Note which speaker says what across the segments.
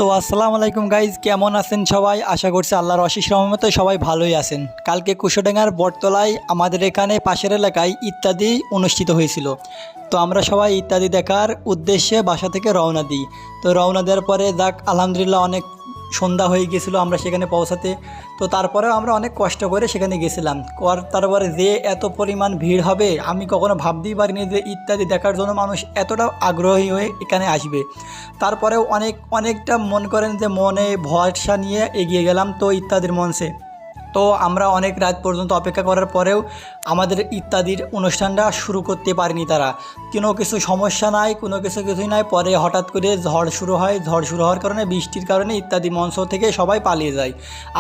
Speaker 1: তো আসসালামু আলাইকুম গাইজ, কেমন আছেন সবাই? আশা করছি আল্লাহর অশেষ রহমতে সবাই ভালোই আছেন। কালকে কুশডাঙ্গার বটতলায় আমাদের এখানে পাশের এলাকায় ইত্যাদি অনুষ্ঠিত হয়েছিল। তো আমরা সবাই ইত্যাদি দেখার উদ্দেশ্যে বাসা থেকে রওনা দিই। তো রওনা দেওয়ার পরে আলহামদুলিল্লাহ অনেক সন্ধ্যা হয়ে গেছিলো আমরা সেখানে পৌঁছাতে। তো তারপরেও আমরা অনেক কষ্ট করে সেখানে গেছিলাম। তারপরে যে এত পরিমাণ ভিড় হবে আমি কখনো ভাবতেই পারিনি যে ইত্যাদি দেখার জন্য মানুষ এতটা আগ্রহী হয়ে এখানে আসবে। তারপরেও অনেকটা মন করেন যে মনে ভরসা নিয়ে এগিয়ে গেলাম তো ইত্যাদির মঞ্চে। তো আমরা অনেক রাত পর্যন্ত অপেক্ষা করার পরেও আমাদের ইত্যাদির অনুষ্ঠানটা শুরু করতে পারেনি তারা। কিছু সমস্যা নাই, কিছুই নাই। পরে হঠাৎ করে ঝড় শুরু হয়। ঝড় শুরু হওয়ার কারণে, বৃষ্টির কারণে ইত্যাদি মঞ্চ থেকে সবাই পালিয়ে যায়।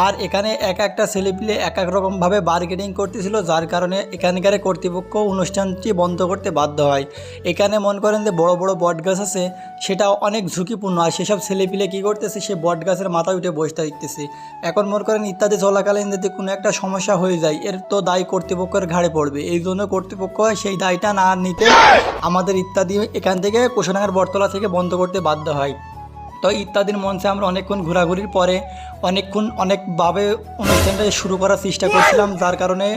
Speaker 1: আর এখানে একটা ছেলেপিলে এক এক রকমভাবে বার্গেনিং করতেছিল, যার কারণে এখানকার কর্তৃপক্ষ অনুষ্ঠানটি বন্ধ করতে বাধ্য হয়। এখানে মন করেন যে বড় বড় বট গাছ আছে, সেটা অনেক ঝুঁকিপূর্ণ। আর সেসব ছেলেপিলে কী করতেছে, সে বট গাছের মাথায় উঠে বসে থাকতেছে। এখন মনে করেন ইত্যাদি চলাকালীন যদি কোনো একটা সমস্যা হয়ে যায়, এর তো দায় কর্তৃপক্ষের ঘাড়ে পড়বে। এই জন্য কর্তৃপক্ষ সেই দায়টা না নিতে আমাদের ইত্যাদি এখান থেকে কুশডাঙ্গার বটতলা থেকে বন্ধ করতে বাধ্য হয়। তো ইত্যাদির মঞ্চে আমরা অনেকক্ষণ ঘোরাঘুরির পরে অনেকভাবে অনুষ্ঠানটা শুরু করার চেষ্টা করছিলাম, যার কারণে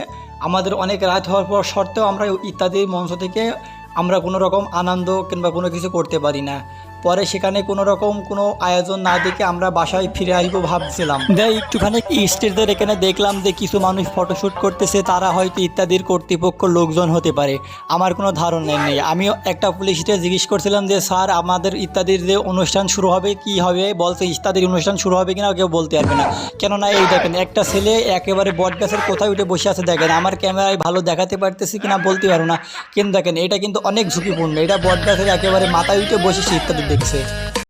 Speaker 1: আমাদের অনেক রাত হওয়ার পর সত্ত্বেও আমরা ইত্যাদির মঞ্চ থেকে আমরা কোনো রকম আনন্দ কিংবা কোনো কিছু করতে পারি না। পরে সেখানে কোনো আয়োজন না দেখে আমরা বাসায় ফিরে আসবো ভাবছিলাম। একটুখানি স্টেজের এখানে দেখলাম যে কিছু মানুষ ফটোশ্যুট করতেছে, তারা হয়তো ইত্যাদির কর্তৃপক্ষ লোকজন হতে পারে, আমার কোনো ধারণা নেই। আমিও একটা পুলিশকে জিজ্ঞেস করছিলাম যে স্যার, আমাদের ইত্যাদির যে অনুষ্ঠান শুরু হবে কি হবে, বলছে ইত্যাদির অনুষ্ঠান শুরু হবে কিনা কেউ বলতে পারবে না। কেননা এই দেখেন একটা ছেলে একেবারে বট গাছের কোথায় উঠে বসে আছে, দেখেন আমার ক্যামেরায় ভালো দেখাতে পারতেছি কিনা বলতে পারো না, কিন্তু দেখেন এটা কিন্তু অনেক ঝুঁকিপূর্ণ। এটা বট গাছের একেবারে মাথায় উঠে বসেছে ইত্যাদি দেখছে।